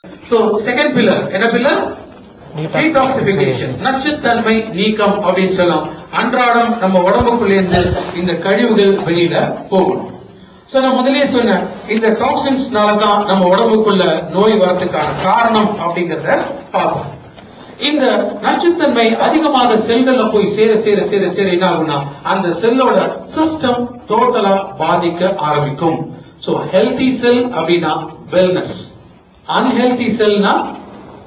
So second pillar என்ன pillar? Detoxification, நச்சுத்தன்மை நீக்கம் அப்படின்னு சொல்லலாம். அன்றாடம் நம்ம உடம்புக்குள்ள இருந்து இந்த கழிவுகள் வெளியில போகணும். சோ நான் முதலே சொன்னேன், இந்த டாக்ஸின்ஸ்னால தான் நம்ம உடம்புக்குள்ள நோய் வரதுக்கான காரணம் அப்படிங்கறத பார்ப்போம். இந்த நச்சுத்தன்மை அதிகமாக செல்கள்ல போய் சேர சேர சேர சேர என்ன ஆகும்னா அந்த செல்லோட சிஸ்டம் டோட்டலா பாதிக்க ஆரம்பிக்கும். சோ ஹெல்தி செல் அப்படின்னா வெல்னஸ், அன்ஹெல்தி செல்னா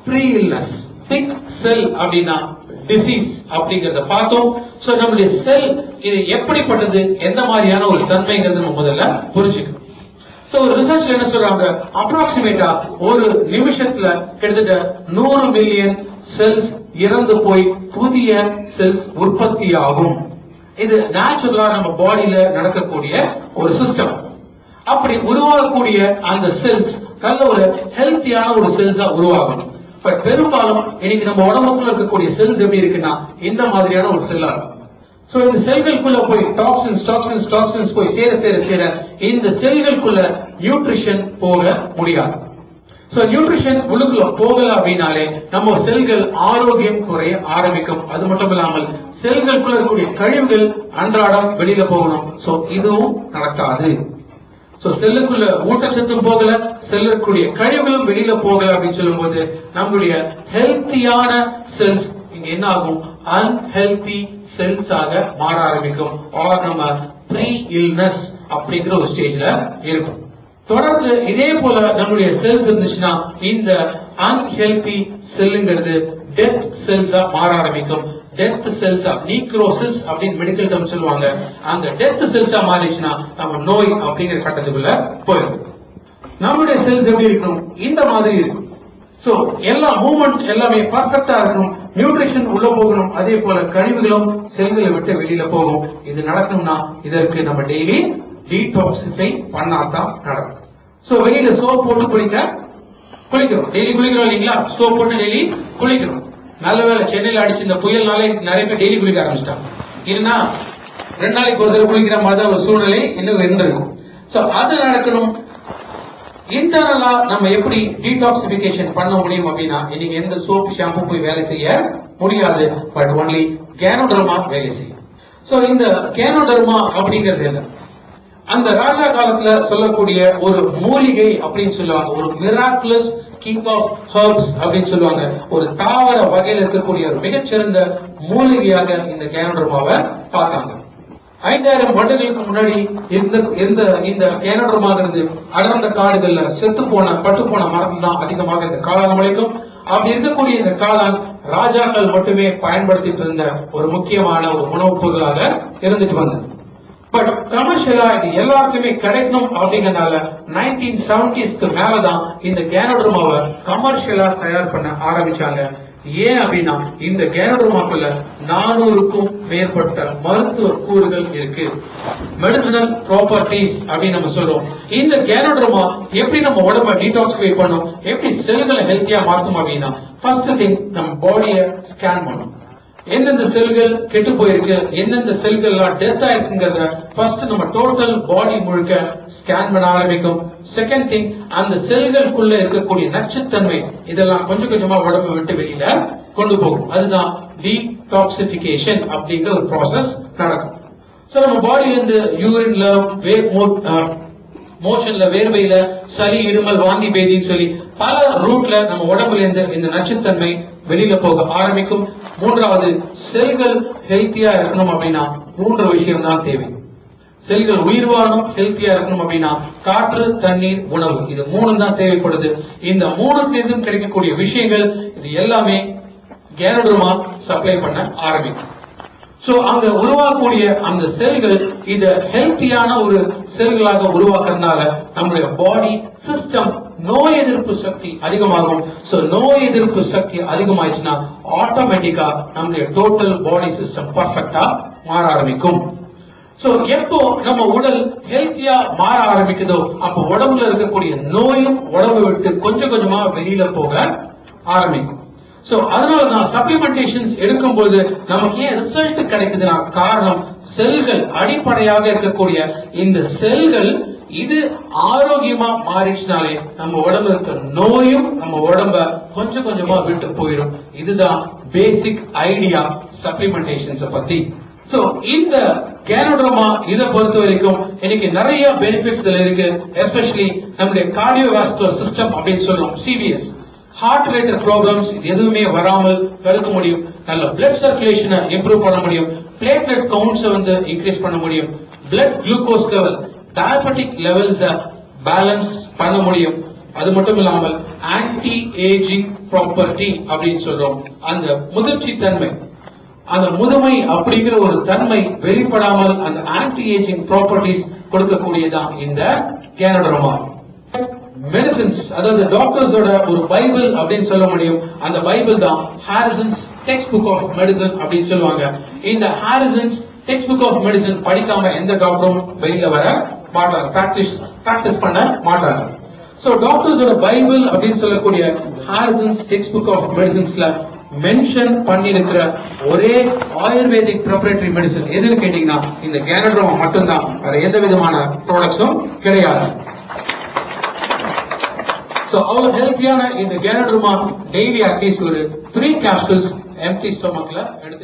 ப்ரீ இல்னஸ், சிக் செல் அப்படின்னா டிசீஸ் அப்படிங்கறத பார்த்தோம். சோ நம்மளுடைய செல் இது எப்படிப்பட்டது, எந்த மாதிரியான ஒரு தன்மைங்கிறது நம்ம முதல்ல புரிஞ்சுக்கணும். சோ ஒரு ரிசர்ச்ல என்ன சொல்றாங்க, அப்ராக்சிமேட்டா ஒரு நிமிஷத்துல கிட்டத்தட்ட 100 மில்லியன் செல்ஸ் இறந்து போய் புதிய செல்ஸ் உற்பத்தி ஆகும். இது நேச்சுரலா நம்ம பாடியில நடக்கக்கூடிய ஒரு சிஸ்டம். அப்படி உருவாகக்கூடிய அந்த செல்ஸ் நல்ல ஒரு ஹெல்த்தியான ஒரு செல்ஸா உருவாகும். பெரும்பாலும் இன்னைக்கு நம்ம உடம்புக்குள்ள இருக்கக்கூடிய செல்ஸ் எப்படி இருக்குன்னா இந்த மாதிரியான ஒரு செல்லா இருக்கும். சோ இந்த செல்களுக்குள்ள போய் டாக்ஸின்ஸ் போய் சேர சேர சேர இந்த செல்களுக்குள்ள நியூட்ரிஷன் போக முடியாது. சோ நியூட்ரிஷன் உள்ளுக்குள்ள போகல அப்படின்னாலே நம்ம செல்கள் ஆரோக்கியம் குறைய ஆரம்பிக்கும். அது மட்டும் இல்லாமல் செல்களுக்குள்ள இருக்கக்கூடிய கழிவுகள் அன்றாடம் வெளியில போகணும். சோ இதுவும் நடக்காது. சோ செல்லுக்குள்ள ஊட்டச்சத்தும் போகல, செல்லுக்குரிய கழிவுகளும் வெளியில போகல அப்படின்னு சொல்லும் போது நம்மளுடைய ஹெல்த்தியான செல்ஸ் இங்க என்ன ஆகும், அன்ஹெல்தி செல்ஸ் ஆக மாற ஆரம்பிக்கும். ஆர் நம்ம ப்ரீ இல்னஸ் அப்படிங்கிற ஒரு ஸ்டேஜ்ல இருக்கும். தொடர்ந்து இதே போல நம்மளுடைய செல்ஸ் இருந்துச்சுன்னா இந்த அன்ஹெல்தி செல்லுங்கிறது டெத் செல்ஸா மாற ஆரம்பிக்கும். டெத் செல்ஸா, நீக்ரோசிஸ் அப்படின்னு மெடிக்கல் டேர்ம் சொல்லுவாங்க. அந்த டெத் செல்ஸா மாறிச்சுன்னா நம்ம நோய் அப்படிங்கிற கட்டத்துக்குள்ள போயிடும். நம்மளுடைய செல்ஸ் எப்படி இருக்கும், இந்த மாதிரி இருக்கும். சோ எல்லா மூவ்மெண்ட் எல்லாமே பர்ஃபெக்டா இருக்கணும், நியூட்ரிஷன் உள்ள போகணும், அதே போல கழிவுகளும் செல்களை விட்டு வெளியில போகும். இது நடக்கணும்னா இதற்கு நம்ம டெய்லி டீடாக்சிஃபை பண்ணாதான் நடக்கும். சோ வெளியில சோப் போட்டு குளிக்கிறோம், டெய்லி குளிக்கிறோம் இல்லீங்களா? சோப் போட்டு டெய்லி குளிக்கிறோம். நல்ல வேலை சென்னையில் அடிச்சு இந்த புயல்னாலே நிறைய பேர் டெய்லி குளிக்க ஆரம்பிச்சிட்டாங்க. இல்லைன்னா 2 நாளைக்கு ஒரு தடவை குளிக்கிற மாதிரி ஒரு சூழ்நிலை இன்னும் இருந்திருக்கும். சோ அது நடக்கணும். இன்டர்னலா நம்ம எப்படி டீடாக்சிபிகேஷன் பண்ண முடியும் அப்படின்னா, இன்னைக்கு எந்த சோப் ஷாம்பு போய் வேலை செய்ய முடியாது. பட் ஒன்லி கேனோடர்மா வேலை செய்யும். சோ இந்த கேனோடர்மா அப்படிங்கிறது என்ன, அந்த ராஜா காலத்துல சொல்லக்கூடிய ஒரு மூலிகை அப்படின்னு சொல்லுவாங்க. ஒரு மிராக்குலஸ் கிங் ஆஃப் ஹர்ப்ஸ் அப்படின்னு சொல்லுவாங்க. ஒரு தாவர வகையில் இருக்கக்கூடிய ஒரு மிகச்சிறந்த மூலிகையாக இந்த கேனோடர்மாவை பார்த்தாங்க. 5000 வருடங்களுக்கு முன்னாடி இந்த கேனோடர்மாங்கிறது அடர்ந்த காடுகள்ல செத்து போன பட்டு போன மரத்தில் தான் அதிகமாக இந்த காளான் முளைக்கும். அப்படி இருக்கக்கூடிய இந்த காளான் ராஜாக்கள் மட்டுமே பயன்படுத்திட்டு இருந்த ஒரு முக்கியமான ஒரு உணவுப் பொருளாக இருந்துட்டு வந்தது. பட் கமர்ஷியலா இது எல்லாருக்குமே கிடைக்கணும் அப்படிங்கறதுனால 1970s மேலதான் இந்த கேனோடர்மாவை கமர்ஷியலா தயார் பண்ண ஆரம்பிச்சாங்க. ஏன் அப்படின்னா இந்த கேனோடர்மாக்குள்ள 400க்கும் மேற்பட்ட மருத்துவ கூறுகள் இருக்கு, மெடிசினல் ப்ராப்பர்ட்டிஸ் அப்படின்னு நம்ம சொல்றோம். இந்த கேனோடர்மா எப்படி நம்ம உடம்ப டீடாக்சிஃபை பண்ணும், எப்படி செல்களை ஹெல்த்தியா மாற்றும் அப்படின்னா, ஃபர்ஸ்ட் திங் நம்ம பாடியை ஸ்கேன் பண்ணும். எந்தெந்த செல்கள் கெட்டு போயிருக்கு, எந்தெந்த செல்கள்லாம் டெத் ஆயிருக்குங்கிறத ஃபர்ஸ்ட் நம்ம டோட்டல் பாடி முழுக்க ஸ்கேன் பண்ண ஆரம்பிக்கும். செகண்ட் திங், அந்த செல்களுக்குள்ள இருக்கக்கூடிய நச்சுத்தன்மை இதெல்லாம் கொஞ்சம் கொஞ்சமா உடம்பு விட்டு வெளியில கொண்டு போகும். அதுதான் டீடாக்சிபிகேஷன் அப்படிங்கிற ஒரு ப்ராசஸ் நடக்கும். சோ நம்ம பாடியில இருந்து யூரின்ல, மோஷன்ல, வேர்வையில, சளி, இருமல், வாந்தி பேதின்னு சொல்லி பல ரூட்ல நம்ம உடம்புல இருந்து இந்த நச்சுத்தன்மை வெளியில போக ஆரம்பிக்கும். மூன்றாவது, செல்கள் ஹெல்த்தியா இருக்கணும் அப்படின்னா 3 விஷயம் தான் தேவை. செல்கள் உயிர் வாழும் ஹெல்த்தியா இருக்கணும் அப்படின்னா காற்று, தண்ணீர், உணவு, இது 3 தான் தேவைப்படுது. இந்த 3 சேர்ந்தும் கிடைக்கக்கூடிய விஷயங்கள் இது எல்லாமே கேனோடர்மா சப்ளை பண்ண ஆரம்பிக்கும். சோ அங்க உருவாக்கக்கூடிய அந்த செல்கள் இத ஹெல்த்தியான ஒரு செல்களாக உருவாக்குறதுனால நம்முடைய பாடி சிஸ்டம் நோய் எதிர்ப்பு சக்தி அதிகமாகும். சோ நோய் எதிர்ப்பு சக்தி அதிகமாயிடுச்சுன்னா ஆட்டோமேட்டிக்கா நம்முடைய டோட்டல் பாடி சிஸ்டம் பர்ஃபெக்டா மாற ஆரம்பிக்கும். சோ எப்போ நம்ம உடல் ஹெல்த்தியா மாற ஆரம்பிக்குதோ அப்போ உடம்புல இருக்கக்கூடிய நோயும் உடம்பு விட்டு கொஞ்சம் கொஞ்சமா வெளியில போக ஆரம்பிக்கும். சோ அதனால நான் சப்ளிமெண்டேஷன்ஸ் எடுக்கும் போது நமக்கு ஏன் ரிசல்ட் கிடைக்குதுன்னா காரணம் செல்கள் அடிப்படையாக இருக்கக்கூடிய இந்த செல்கள் இது ஆரோக்கியமா மாறிச்சுனாலே நம்ம உடம்புல இருக்க நோயும் நம்ம உடம்ப கொஞ்சம் கொஞ்சமா விட்டு போயிடும். இதுதான் பேசிக் ஐடியா சப்ளிமெண்டேஷன்ஸ் பத்தி. சோ இந்த கேனோட்ரோமா இதை பொறுத்த வரைக்கும் இன்னைக்கு நிறைய பெனிஃபிட்ஸ் இருக்கு. எஸ்பெஷலி நம்முடைய கார்டியோவாஸ்குலர் சிஸ்டம் அப்படின்னு சொல்றோம், சிவிஎஸ், ஹார்ட் ரிலேட்டட் ப்ராப்ளம்ஸ் எதுவுமே வராமல் தடுக்க முடியும். நல்ல பிளட் சர்க்குலேஷனை இம்ப்ரூவ் பண்ண முடியும். பிளேட்லெட் கவுண்ட்ஸ் இன்க்ரீஸ் பண்ண முடியும். Blood glucose level, diabetic levels balance பண்ண முடியும். அது மட்டும் இல்லாமல் ஆன்டி ஏஜிங் ப்ராப்பர்ட்டி அப்படின்னு சொல்றோம், அந்த முதிர்ச்சி தன்மை, அந்த முதுமை அப்படிங்கிற ஒரு தன்மை வெளிப்படாமல் அந்த ஆன்டி ஏஜிங் ப்ராப்பர்ட்டிஸ் கொடுக்கக்கூடியதான் இந்த கேனோட்ரோமா. மெடிசின்ஸ், அதாவது டாக்டர்ஸோட ஒரு பைபிள் அப்படின்னு சொல்ல முடியும். அந்த பைபிள் தான் Harrison's text book of medicine அப்படின்னு சொல்லுவாங்க. இந்த Harrison's text book of medicine படிக்காம எந்த டாக்டரும் வெளியில வர மாட்டாங்க, பிராக்டிஸ் பண்ண மாட்டாங்க. சோ டாக்டர்ஸோட பைபிள் அப்படின்னு சொல்லக்கூடிய ஹாரிசன்ஸ் டெக்ஸ்ட் புக் ஆஃப் மெடிசன்ஸ்ல மென்ஷன் பண்ணிருக்கிற ஒரே ஆயுர்வேதிக் ப்ரிபரேட்டரி மெடிசன் எதுன்னு கேட்டீங்கன்னா இந்த கேனோட்ரோமா மட்டும்தான். வேற எந்த விதமான ப்ராடக்ட்ஸும் கிடையாது. சோ அவ்வளவு ஹெல்த்தியான இந்த கேனோட்ரோமா டெய்லி அட்லீஸ்ட் ஒரு 3 capsules எம்டி ஸ்டொமக்ல எடுத்து